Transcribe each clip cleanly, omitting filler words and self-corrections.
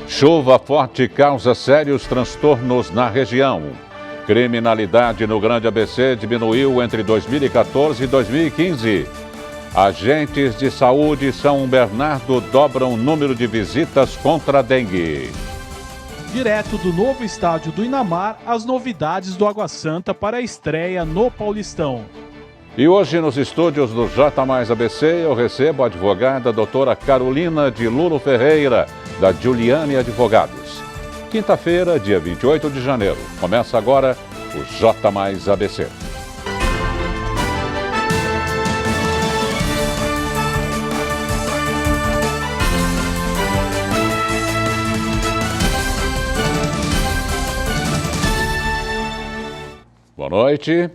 Chuva forte causa sérios transtornos na região. Criminalidade no Grande ABC diminuiu entre 2014 e 2015. Agentes de saúde São Bernardo dobram o número de visitas contra a dengue. Direto do novo estádio do Inamar, as novidades do Água Santa para a estreia no Paulistão. E hoje, nos estúdios do J+ABC, eu recebo a advogada doutora Carolina de Lulo Ferreira, da Giuliani Advogados. Quinta-feira, dia 28 de janeiro. Começa agora o J+ABC. Boa noite.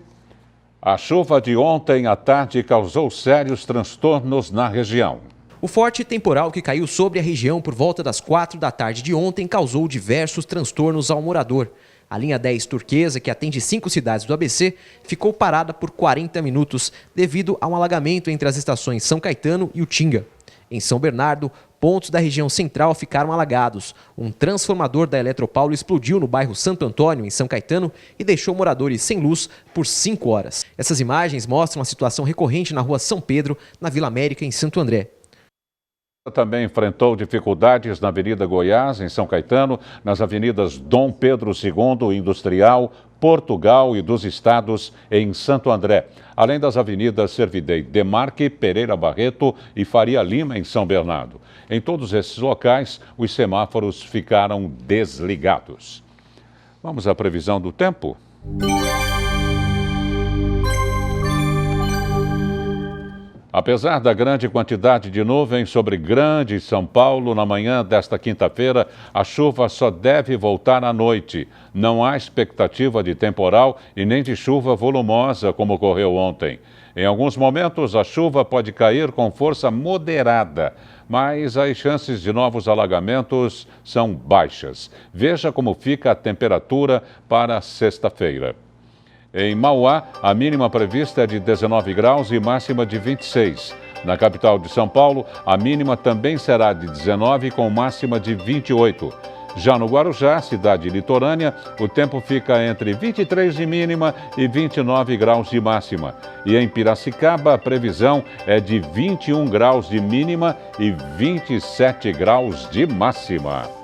A chuva de ontem à tarde causou sérios transtornos na região. O forte temporal que caiu sobre a região por volta das 4 da tarde de ontem causou diversos transtornos ao morador. A linha 10 Turquesa, que atende 5 cidades do ABC, ficou parada por 40 minutos devido a um alagamento entre as estações São Caetano e Utinga. Em São Bernardo, pontos da região central ficaram alagados. Um transformador da Eletropaulo explodiu no bairro Santo Antônio, em São Caetano, e deixou moradores sem luz por 5 horas. Essas imagens mostram a situação recorrente na rua São Pedro, na Vila América, em Santo André. Também enfrentou dificuldades na Avenida Goiás, em São Caetano, nas avenidas Dom Pedro II, Industrial, Portugal e dos Estados, em Santo André, além das avenidas Servidei Demarque, Pereira Barreto e Faria Lima, em São Bernardo. Em todos esses locais, os semáforos ficaram desligados. Vamos à previsão do tempo? Apesar da grande quantidade de nuvens sobre Grande São Paulo na manhã desta quinta-feira, a chuva só deve voltar à noite. Não há expectativa de temporal e nem de chuva volumosa, como ocorreu ontem. Em alguns momentos, a chuva pode cair com força moderada, mas as chances de novos alagamentos são baixas. Veja como fica a temperatura para sexta-feira. Em Mauá, a mínima prevista é de 19 graus e máxima de 26. Na capital de São Paulo, a mínima também será de 19 com máxima de 28. Já no Guarujá, cidade litorânea, o tempo fica entre 23 de mínima e 29 graus de máxima. E em Piracicaba, a previsão é de 21 graus de mínima e 27 graus de máxima.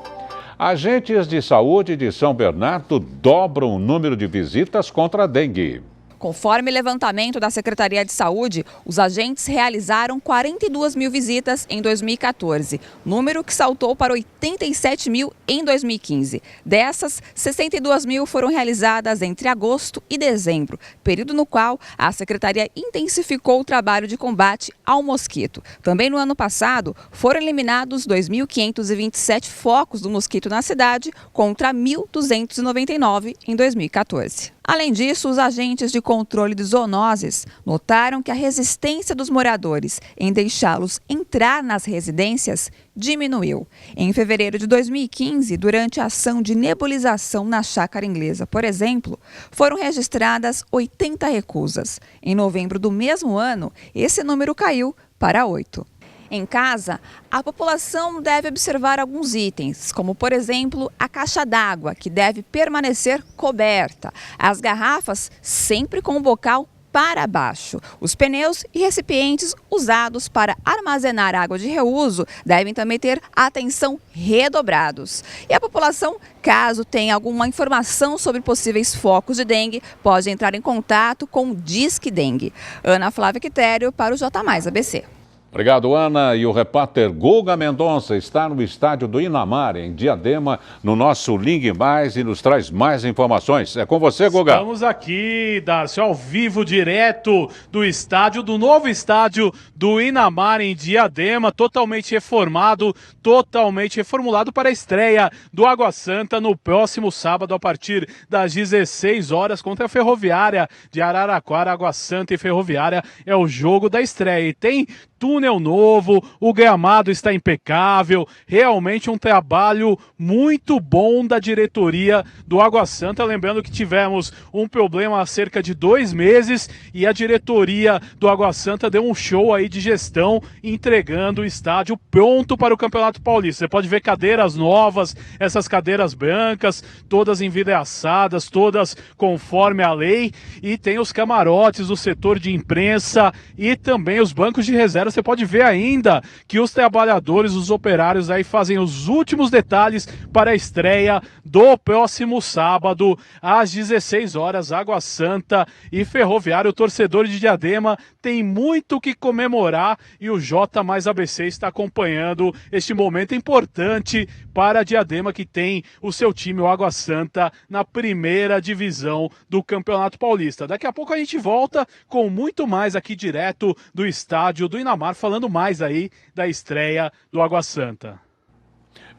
Agentes de saúde de São Bernardo dobram o número de visitas contra a dengue. Conforme levantamento da Secretaria de Saúde, os agentes realizaram 42 mil visitas em 2014, número que saltou para 87 mil em 2015. Dessas, 62 mil foram realizadas entre agosto e dezembro, período no qual a Secretaria intensificou o trabalho de combate ao mosquito. Também no ano passado, foram eliminados 2.527 focos do mosquito na cidade, contra 1.299 em 2014. Além disso, os agentes de controle de zoonoses notaram que a resistência dos moradores em deixá-los entrar nas residências diminuiu. Em fevereiro de 2015, durante a ação de nebulização na Chácara Inglesa, por exemplo, foram registradas 80 recusas. Em novembro do mesmo ano, esse número caiu para 8. Em casa, a população deve observar alguns itens, como, por exemplo, a caixa d'água, que deve permanecer coberta, as garrafas sempre com o bocal para baixo. Os pneus e recipientes usados para armazenar água de reuso devem também ter atenção redobrados. E a população, caso tenha alguma informação sobre possíveis focos de dengue, pode entrar em contato com o Disque Dengue. Ana Flávia Quitério para o J+ABC. Obrigado, Ana. E o repórter Guga Mendonça está no estádio do Inamar, em Diadema, no nosso Ligue Mais, e nos traz mais informações. É com você, Guga. Estamos aqui, Darcy, ao vivo, direto do estádio, do novo estádio do Inamar, em Diadema, totalmente reformado, totalmente reformulado para a estreia do Água Santa no próximo sábado, a partir das 16 horas, contra a Ferroviária de Araraquara. Água Santa e Ferroviária é o jogo da estreia. E tem túnel novo, o gramado está impecável, realmente um trabalho muito bom da diretoria do Água Santa. Lembrando que tivemos um problema há cerca de 2 meses e a diretoria do Água Santa deu um show aí de gestão, entregando o estádio pronto para o Campeonato Paulista. Você pode ver cadeiras novas, essas cadeiras brancas, todas envidraçadas, todas conforme a lei, e tem os camarotes do setor de imprensa e também os bancos de reserva. Você pode ver ainda que os trabalhadores, os operários aí fazem os últimos detalhes para a estreia do próximo sábado, às 16 horas, Água Santa e Ferroviário. O torcedor de Diadema tem muito que comemorar e o J mais ABC está acompanhando este momento importante para a Diadema, que tem o seu time, o Água Santa, na primeira divisão do Campeonato Paulista. Daqui a pouco a gente volta com muito mais aqui direto do estádio do Inamar, falando mais aí da estreia do Água Santa.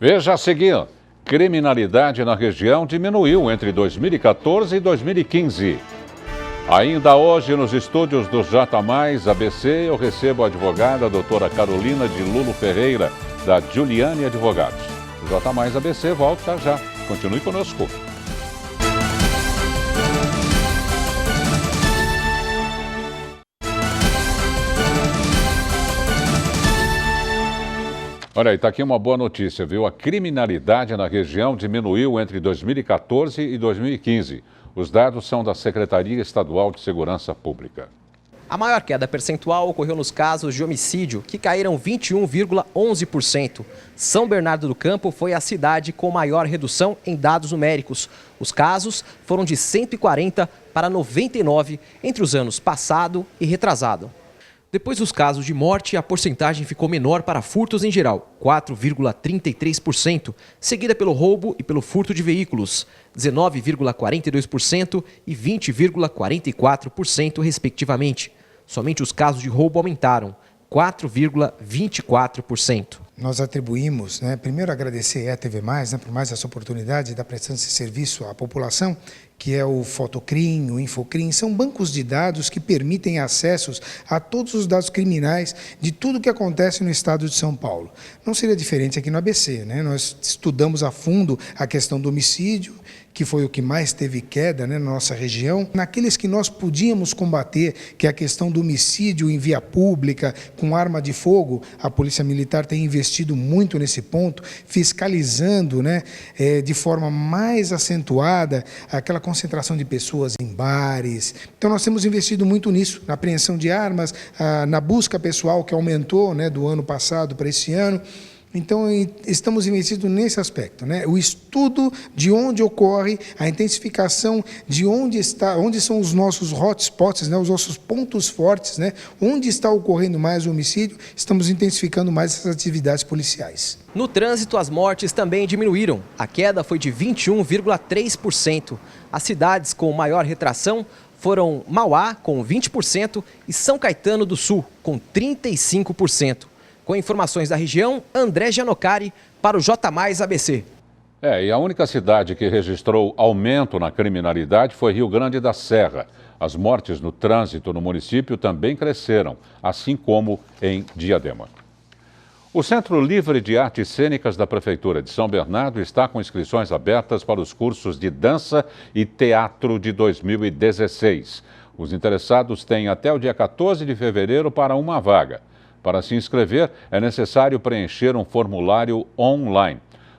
Veja a seguir, criminalidade na região diminuiu entre 2014 e 2015. Ainda hoje, nos estúdios do J mais ABC, eu recebo a advogada a doutora Carolina de Lulo Ferreira, da Giuliani Advogados. O J mais ABC volta já. Continue conosco. Olha aí, está aqui uma boa notícia, viu? A criminalidade na região diminuiu entre 2014 e 2015. Os dados são da Secretaria Estadual de Segurança Pública. A maior queda percentual ocorreu nos casos de homicídio, que caíram 21,11%. São Bernardo do Campo foi a cidade com maior redução em dados numéricos. Os casos foram de 140 para 99 entre os anos passado e retrasado. Depois dos casos de morte, a porcentagem ficou menor para furtos em geral, 4,33%, seguida pelo roubo e pelo furto de veículos, 19,42% e 20,44%, respectivamente. Somente os casos de roubo aumentaram, 4,24%. Nós atribuímos, primeiro agradecer a ETV+, por mais essa oportunidade da prestação de serviço à população, que é o Fotocrim, o Infocrim, são bancos de dados que permitem acessos a todos os dados criminais de tudo que acontece no estado de São Paulo. Não seria diferente aqui no ABC, Nós estudamos a fundo a questão do homicídio, que foi o que mais teve queda na nossa região. Naqueles que nós podíamos combater, que é a questão do homicídio em via pública, com arma de fogo, a Polícia Militar tem investido muito nesse ponto, fiscalizando de forma mais acentuada aquela concentração de pessoas em bares. Então nós temos investido muito nisso, na apreensão de armas, na busca pessoal, que aumentou do ano passado para esse ano. Então, estamos investindo nesse aspecto, O estudo de onde ocorre, a intensificação de onde são os nossos hotspots, os nossos pontos fortes, Onde está ocorrendo mais o homicídio, estamos intensificando mais essas atividades policiais. No trânsito, as mortes também diminuíram. A queda foi de 21,3%. As cidades com maior retração foram Mauá, com 20%, e São Caetano do Sul, com 35%. Com informações da região, André Gianocari para o J mais ABC. E a única cidade que registrou aumento na criminalidade foi Rio Grande da Serra. As mortes no trânsito no município também cresceram, assim como em Diadema. O Centro Livre de Artes Cênicas da Prefeitura de São Bernardo está com inscrições abertas para os cursos de dança e teatro de 2016. Os interessados têm até o dia 14 de fevereiro para uma vaga. Para se inscrever, é necessário preencher um formulário online.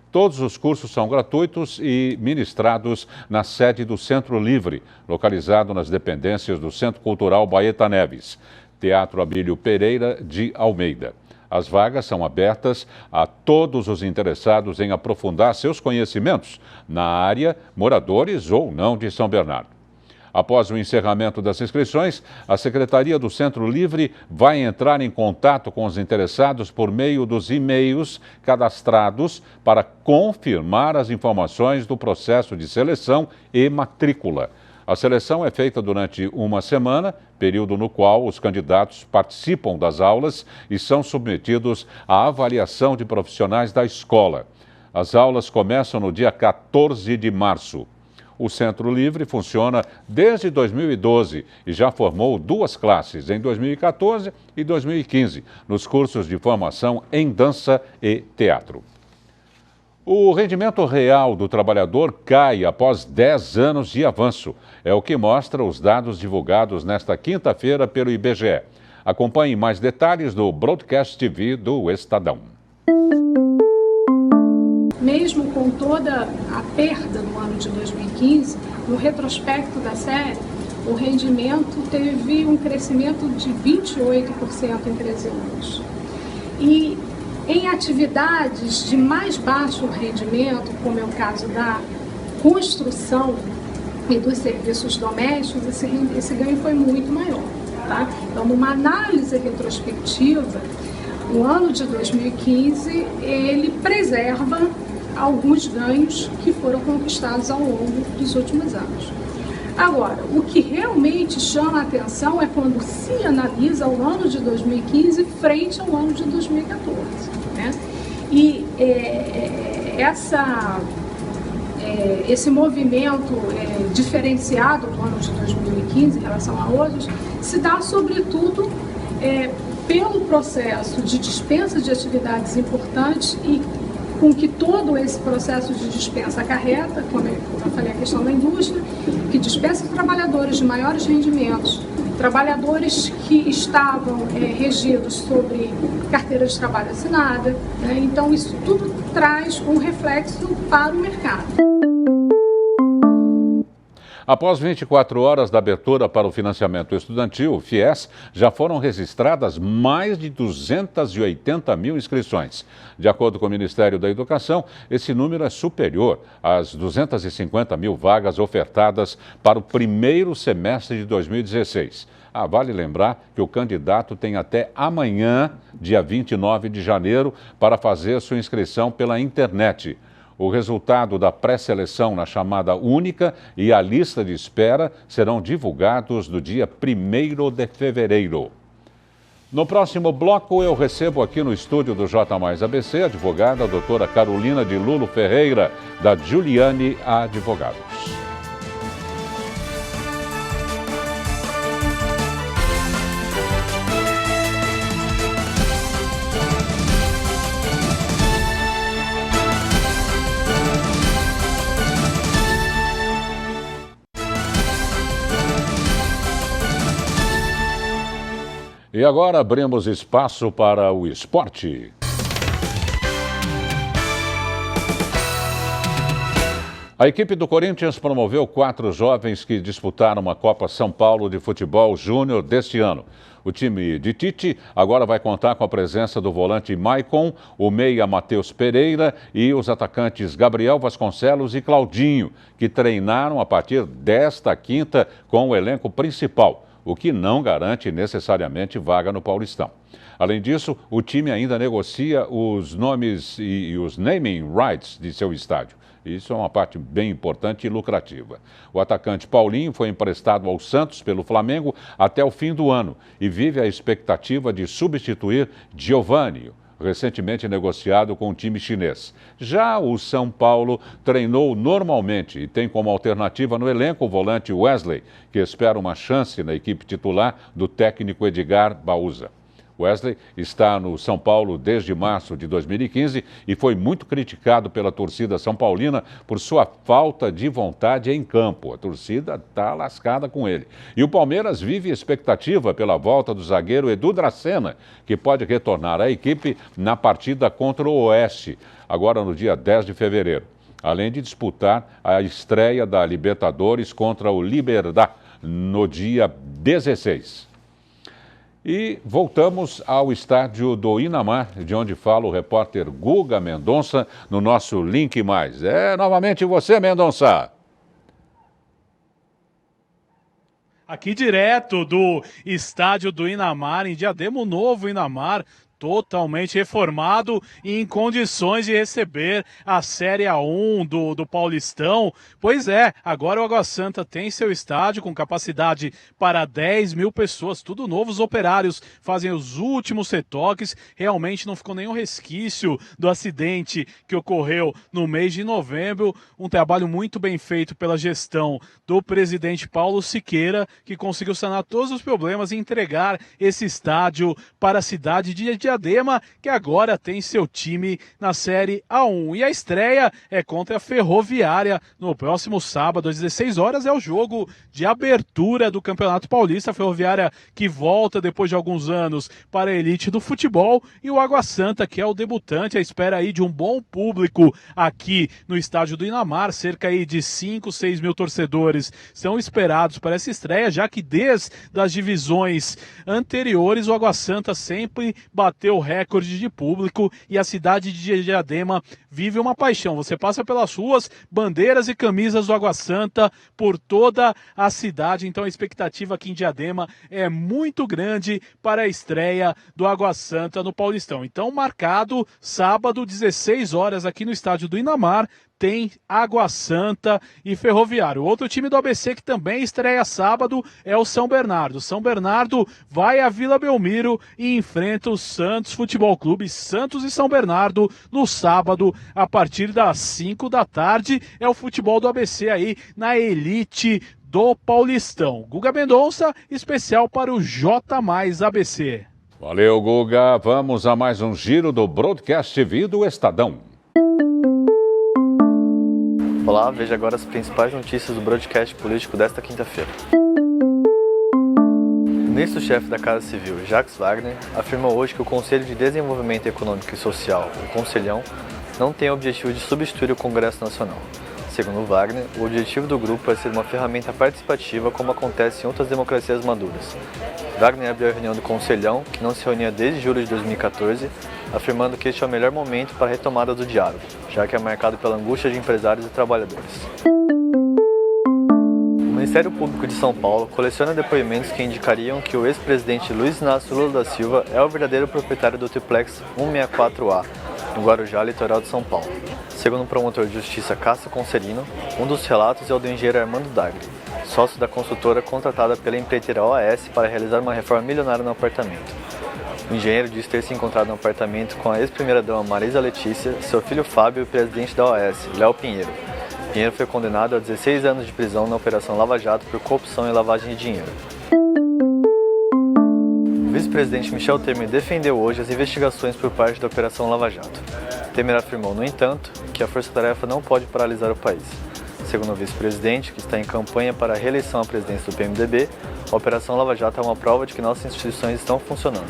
Todos os cursos são gratuitos e ministrados na sede do Centro Livre, localizado nas dependências do Centro Cultural Baeta Neves, Teatro Abílio Pereira de Almeida. As vagas são abertas a todos os interessados em aprofundar seus conhecimentos na área, moradores ou não de São Bernardo. Após o encerramento das inscrições, a Secretaria do Centro Livre vai entrar em contato com os interessados por meio dos e-mails cadastrados para confirmar as informações do processo de seleção e matrícula. A seleção é feita durante uma semana, período no qual os candidatos participam das aulas e são submetidos à avaliação de profissionais da escola. As aulas começam no dia 14 de março. O Centro Livre funciona desde 2012 e já formou 2 classes, em 2014 e 2015, nos cursos de formação em dança e teatro. O rendimento real do trabalhador cai após 10 anos de avanço. É o que mostra os dados divulgados nesta quinta-feira pelo IBGE. Acompanhe mais detalhes no Broadcast TV do Estadão. Mesmo com toda a perda no ano de 2015, no retrospecto da série, o rendimento teve um crescimento de 28% em 13 anos. E em atividades de mais baixo rendimento, como é o caso da construção e dos serviços domésticos, esse ganho foi muito maior. Tá? Então, numa análise retrospectiva, o ano de 2015, ele preserva alguns ganhos que foram conquistados ao longo dos últimos anos. Agora, o que realmente chama a atenção é quando se analisa o ano de 2015 frente ao ano de 2014. Né? E esse movimento diferenciado do ano de 2015 em relação a outros se dá, sobretudo, pelo processo de dispensa de atividades importantes e com que todo esse processo de dispensa acarreta, como eu falei, a questão da indústria, que dispensa trabalhadores de maiores rendimentos, trabalhadores que estavam regidos sobre carteira de trabalho assinada, né? Então isso tudo traz um reflexo para o mercado. Após 24 horas da abertura para o financiamento estudantil, o FIES, já foram registradas mais de 280 mil inscrições. De acordo com o Ministério da Educação, esse número é superior às 250 mil vagas ofertadas para o primeiro semestre de 2016. Vale lembrar que o candidato tem até amanhã, dia 29 de janeiro, para fazer sua inscrição pela internet. O resultado da pré-seleção na chamada única e a lista de espera serão divulgados no dia 1º de fevereiro. No próximo bloco, eu recebo aqui no estúdio do J Mais ABC a advogada a doutora Carolina de Lulo Ferreira, da Giuliani Advogados. E agora abrimos espaço para o esporte. A equipe do Corinthians promoveu 4 jovens que disputaram a Copa São Paulo de Futebol Júnior deste ano. O time de Tite agora vai contar com a presença do volante Maicon, o meia Matheus Pereira e os atacantes Gabriel Vasconcelos e Claudinho, que treinaram a partir desta quinta com o elenco principal, o que não garante necessariamente vaga no Paulistão. Além disso, o time ainda negocia os nomes e os naming rights de seu estádio. Isso é uma parte bem importante e lucrativa. O atacante Paulinho foi emprestado ao Santos pelo Flamengo até o fim do ano e vive a expectativa de substituir Giovani, recentemente negociado com o time chinês. Já o São Paulo treinou normalmente e tem como alternativa no elenco o volante Wesley, que espera uma chance na equipe titular do técnico Edgar Bauza. Wesley está no São Paulo desde março de 2015 e foi muito criticado pela torcida são paulina por sua falta de vontade em campo. A torcida está lascada com ele. E o Palmeiras vive expectativa pela volta do zagueiro Edu Dracena, que pode retornar à equipe na partida contra o Oeste, agora no dia 10 de fevereiro. Além de disputar a estreia da Libertadores contra o Liberdad no dia 16. E voltamos ao estádio do Inamar, de onde fala o repórter Guga Mendonça, no nosso Link Mais. Novamente você, Mendonça. Aqui direto do estádio do Inamar, em Diadema, o novo Inamar, totalmente reformado e em condições de receber a Série A1 do Paulistão. Pois é, agora o Água Santa tem seu estádio com capacidade para 10 mil pessoas, tudo novo. Os operários fazem os últimos retoques, realmente não ficou nenhum resquício do acidente que ocorreu no mês de novembro. Um trabalho muito bem feito pela gestão do presidente Paulo Siqueira, que conseguiu sanar todos os problemas e entregar esse estádio para a cidade de Diadema, que agora tem seu time na Série A1. E a estreia é contra a Ferroviária no próximo sábado, às 16 horas, é o jogo de abertura do Campeonato Paulista. A Ferroviária que volta depois de alguns anos para a elite do futebol, e o Água Santa, que é o debutante, à espera aí de um bom público aqui no estádio do Inamar. Cerca aí de 5, 6 mil torcedores são esperados para essa estreia, já que desde as divisões anteriores o Água Santa sempre bateu o recorde de público, e a cidade de Diadema vive uma paixão. Você passa pelas ruas, bandeiras e camisas do Água Santa por toda a cidade. Então a expectativa aqui em Diadema é muito grande para a estreia do Água Santa no Paulistão. Então, marcado sábado, 16 horas, aqui no estádio do Inamar, tem Água Santa e Ferroviário. Outro time do ABC que também estreia sábado é o São Bernardo. São Bernardo vai à Vila Belmiro e enfrenta o Santos Futebol Clube. Santos e São Bernardo no sábado, a partir das 5 da tarde. É o futebol do ABC aí na elite do Paulistão. Guga Mendonça, especial para o J mais ABC. Valeu, Guga. Vamos a mais um giro do Broadcast TV do Estadão. Olá, veja agora as principais notícias do broadcast político desta quinta-feira. O ministro-chefe da Casa Civil, Jacques Wagner, afirmou hoje que o Conselho de Desenvolvimento Econômico e Social, o Conselhão, não tem o objetivo de substituir o Congresso Nacional. Segundo Wagner, o objetivo do grupo é ser uma ferramenta participativa, como acontece em outras democracias maduras. Wagner abriu a reunião do Conselhão, que não se reunia desde julho de 2014, afirmando que este é o melhor momento para a retomada do diálogo, já que é marcado pela angústia de empresários e trabalhadores. O Ministério Público de São Paulo coleciona depoimentos que indicariam que o ex-presidente Luiz Inácio Lula da Silva é o verdadeiro proprietário do triplex 164A, no Guarujá, litoral de São Paulo. Segundo o promotor de justiça Cássio Concerino, um dos relatos é o do engenheiro Armando Dagli, sócio da consultora contratada pela empreiteira OAS para realizar uma reforma milionária no apartamento. O engenheiro diz ter se encontrado no apartamento com a ex-primeira-dama Marisa Letícia, seu filho Fábio e o presidente da OAS, Léo Pinheiro. Pinheiro foi condenado a 16 anos de prisão na Operação Lava Jato por corrupção e lavagem de dinheiro. O vice-presidente Michel Temer defendeu hoje as investigações por parte da Operação Lava Jato. Temer afirmou, no entanto, que a força-tarefa não pode paralisar o país. Segundo o vice-presidente, que está em campanha para a reeleição à presidência do PMDB, a Operação Lava Jato é uma prova de que nossas instituições estão funcionando.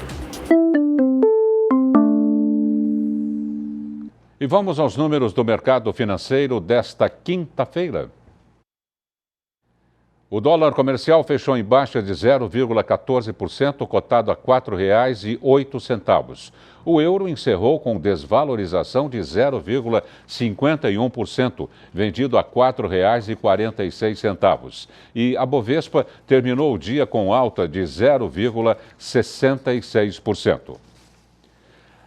E vamos aos números do mercado financeiro desta quinta-feira. O dólar comercial fechou em baixa de 0,14%, cotado a R$ 4,08. O euro encerrou com desvalorização de 0,51%, vendido a R$ 4,46. E a Bovespa terminou o dia com alta de 0,66%.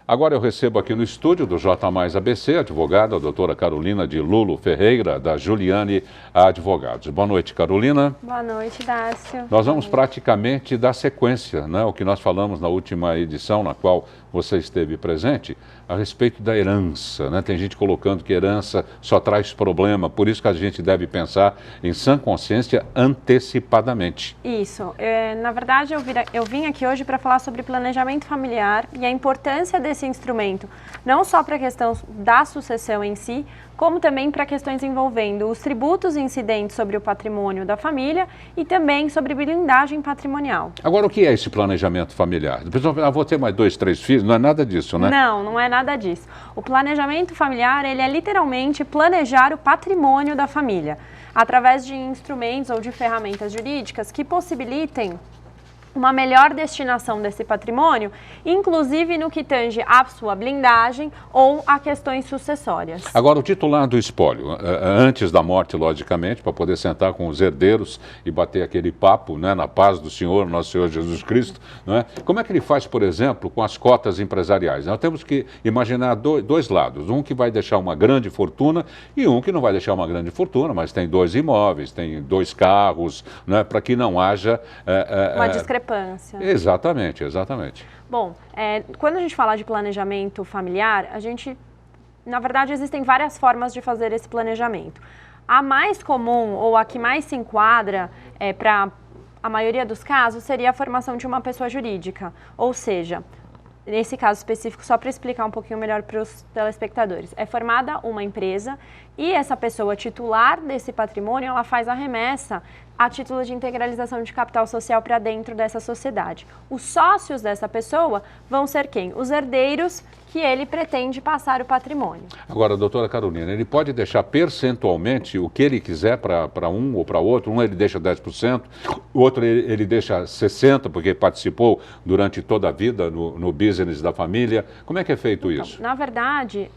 Agora eu recebo aqui no estúdio do J mais ABC, a advogada, a doutora Carolina de Lulo Ferreira, da Juliane Advogados. Boa noite, Carolina. Boa noite, Dácio. Nós vamos praticamente dar sequência, né, o que nós falamos na última edição, na qual você esteve presente, a respeito da herança, né? Tem gente colocando que herança só traz problema, por isso que a gente deve pensar em sã consciência antecipadamente. Isso. Na verdade, eu vim aqui hoje para falar sobre planejamento familiar e a importância desse instrumento, não só para a questão da sucessão em si, como também para questões envolvendo os tributos incidentes sobre o patrimônio da família e também sobre blindagem patrimonial. Agora, o que é esse planejamento familiar? Vou ter mais 2, 3 filhos, não é nada disso, né? Não, não é nada disso. O planejamento familiar, ele é literalmente planejar o patrimônio da família, através de instrumentos ou de ferramentas jurídicas que possibilitem uma melhor destinação desse patrimônio, inclusive no que tange à sua blindagem ou a questões sucessórias. Agora, o titular do espólio, antes da morte, logicamente, para poder sentar com os herdeiros e bater aquele papo, né, na paz do Senhor, nosso Senhor Jesus Cristo, né? Como é que ele faz, por exemplo, com as cotas empresariais? Nós temos que imaginar dois lados, um que vai deixar uma grande fortuna e um que não vai deixar uma grande fortuna, mas tem 2 imóveis, tem 2 carros, né, para que não haja... uma discrepância. Exatamente, exatamente. Bom, quando a gente fala de planejamento familiar, na verdade, existem várias formas de fazer esse planejamento. A mais comum, ou a que mais se enquadra para a maioria dos casos, seria a formação de uma pessoa jurídica. Ou seja, nesse caso específico, só para explicar um pouquinho melhor para os telespectadores, é formada uma empresa e essa pessoa titular desse patrimônio, ela faz a remessa a título de integralização de capital social para dentro dessa sociedade. Os sócios dessa pessoa vão ser quem? Os herdeiros que ele pretende passar o patrimônio. Agora, doutora Carolina, ele pode deixar percentualmente o que ele quiser para um ou para outro? Um ele deixa 10%, o outro ele deixa 60%, porque participou durante toda a vida no business da família. Como é que é feito isso? Na verdade,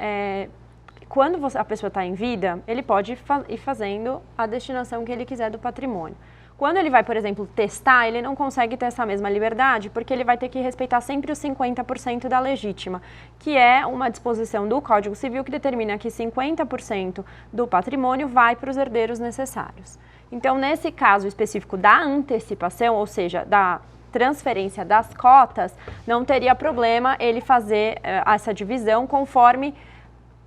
quando a pessoa está em vida, ele pode ir fazendo a destinação que ele quiser do patrimônio. Quando ele vai, por exemplo, testar, ele não consegue ter essa mesma liberdade, porque ele vai ter que respeitar sempre os 50% da legítima, que é uma disposição do Código Civil que determina que 50% do patrimônio vai para os herdeiros necessários. Então, nesse caso específico da antecipação, ou seja, da transferência das cotas, não teria problema ele fazer essa divisão conforme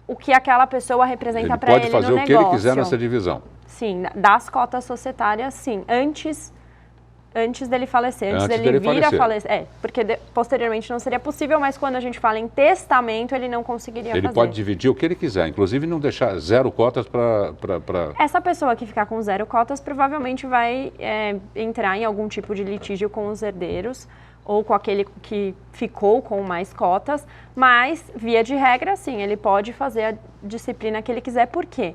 o que aquela pessoa representa para ele no negócio. Ele pode fazer o que ele quiser nessa divisão. Sim, das cotas societárias, sim, antes dele falecer, antes dele vir a falecer. Porque posteriormente não seria possível, mas quando a gente fala em testamento, ele não conseguiria fazer. Ele pode dividir o que ele quiser, inclusive não deixar 0 cotas para... Essa pessoa que ficar com 0 cotas provavelmente vai entrar em algum tipo de litígio com os herdeiros, ou com aquele que ficou com mais cotas, mas, via de regra, sim, ele pode fazer a disciplina que ele quiser. Por quê?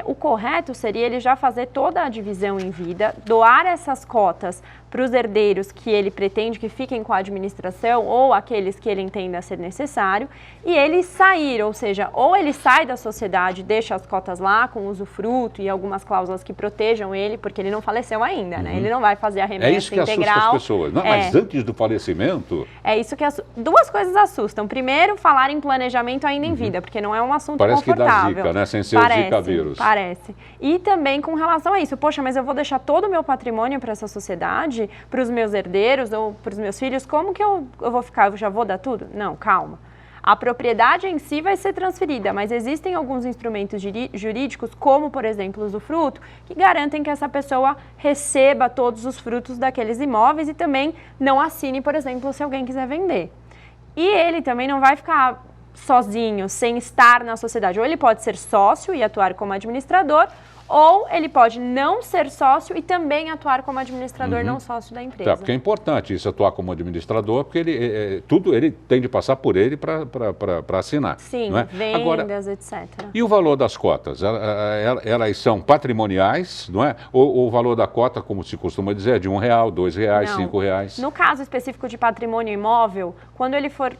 O correto seria ele já fazer toda a divisão em vida, doar essas cotas para os herdeiros que ele pretende que fiquem com a administração ou aqueles que ele entenda ser necessário, e ele sair, ou seja, ou ele sai da sociedade, deixa as cotas lá com usufruto e algumas cláusulas que protejam ele, porque ele não faleceu ainda, né? Ele não vai fazer a remessa integral. É isso que assusta as pessoas, não? Mas antes do falecimento... É isso que duas coisas assustam. Primeiro, falar em planejamento ainda em vida, porque não é um assunto confortável. Parece que dá zika, né? Sem ser o zika vírus. Parece. E também com relação a isso, poxa, mas eu vou deixar todo o meu patrimônio para essa sociedade, para os meus herdeiros ou para os meus filhos, como que eu vou ficar? Eu já vou dar tudo? Não, calma. A propriedade em si vai ser transferida, mas existem alguns instrumentos jurídicos, como, por exemplo, o usufruto, que garantem que essa pessoa receba todos os frutos daqueles imóveis e também não assine, por exemplo, se alguém quiser vender. E ele também não vai ficar sozinho, sem estar na sociedade. Ou ele pode ser sócio e atuar como administrador, ou ele pode não ser sócio e também atuar como administrador não sócio da empresa. Tá, porque é importante isso, atuar como administrador, porque ele tem de passar por ele para assinar. Sim, não é? vendas, agora, etc. E o valor das cotas? Elas são patrimoniais, não é? Ou o valor da cota, como se costuma dizer, é de R$1, R$2, Não. R$5? No caso específico de patrimônio imóvel, quando ele for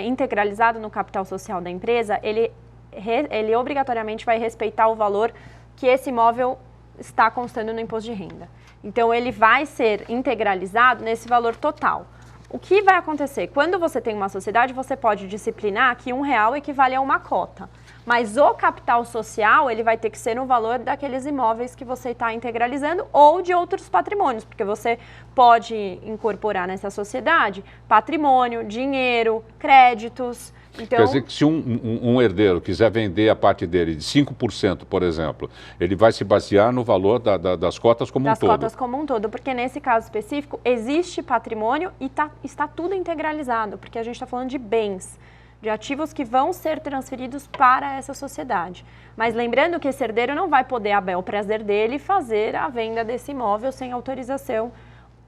integralizado no capital social da empresa, ele obrigatoriamente vai respeitar o valor que esse imóvel está constando no imposto de renda. Então, ele vai ser integralizado nesse valor total. O que vai acontecer? Quando você tem uma sociedade, você pode disciplinar que R$1 equivale a uma cota. Mas o capital social, ele vai ter que ser no valor daqueles imóveis que você está integralizando ou de outros patrimônios, porque você pode incorporar nessa sociedade patrimônio, dinheiro, créditos. Então, quer dizer que se um herdeiro quiser vender a parte dele de 5%, por exemplo, ele vai se basear no valor das cotas como um todo? Das cotas como um todo, porque nesse caso específico existe patrimônio e está tudo integralizado, porque a gente está falando de bens, de ativos que vão ser transferidos para essa sociedade. Mas lembrando que esse herdeiro não vai poder, a bel prazer dele, fazer a venda desse imóvel sem autorização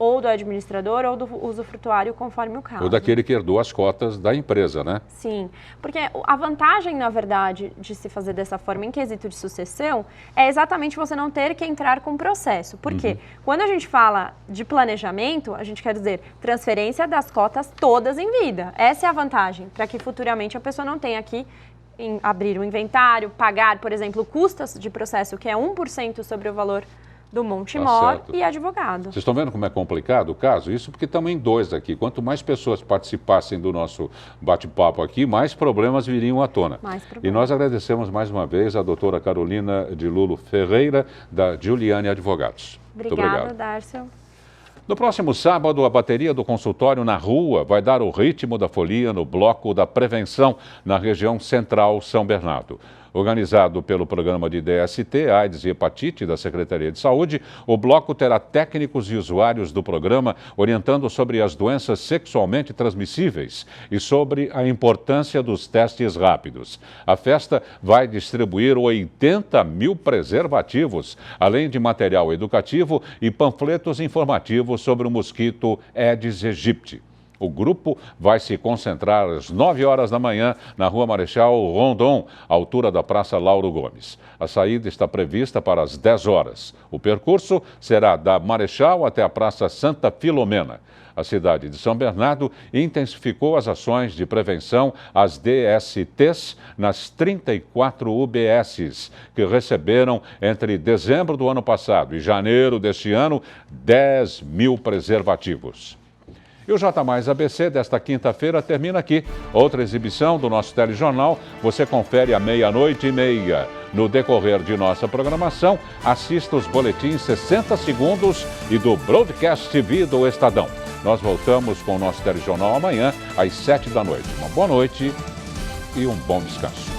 ou do administrador ou do usufrutuário, conforme o caso. Ou daquele que herdou as cotas da empresa, né? Sim, porque a vantagem, na verdade, de se fazer dessa forma em quesito de sucessão é exatamente você não ter que entrar com processo. Por quê? Quando a gente fala de planejamento, a gente quer dizer transferência das cotas todas em vida. Essa é a vantagem, para que futuramente a pessoa não tenha que abrir um inventário, pagar, por exemplo, custas de processo, que é 1% sobre o valor do monte mor e advogado. Vocês estão vendo como é complicado o caso? Isso porque estamos em 2 aqui. Quanto mais pessoas participassem do nosso bate-papo aqui, mais problemas viriam à tona. E nós agradecemos mais uma vez a doutora Carolina de Lulo Ferreira, da Giuliani Advogados. Obrigada, Darcio. No próximo sábado, a bateria do consultório na rua vai dar o ritmo da folia no Bloco da Prevenção, na região central São Bernardo. Organizado pelo Programa de DST, AIDS e Hepatite da Secretaria de Saúde, o bloco terá técnicos e usuários do programa orientando sobre as doenças sexualmente transmissíveis e sobre a importância dos testes rápidos. A festa vai distribuir 80 mil preservativos, além de material educativo e panfletos informativos sobre o mosquito Aedes aegypti. O grupo vai se concentrar às 9 horas da manhã na Rua Marechal Rondon, altura da Praça Lauro Gomes. A saída está prevista para as 10 horas. O percurso será da Marechal até a Praça Santa Filomena. A cidade de São Bernardo intensificou as ações de prevenção às DSTs nas 34 UBSs, que receberam entre dezembro do ano passado e janeiro deste ano 10 mil preservativos. E o J Mais ABC desta quinta-feira termina aqui. Outra exibição do nosso telejornal você confere à 00:30. No decorrer de nossa programação, assista os boletins 60 segundos e do Broadcast TV do Estadão. Nós voltamos com o nosso telejornal amanhã às 7 da noite. Uma boa noite e um bom descanso.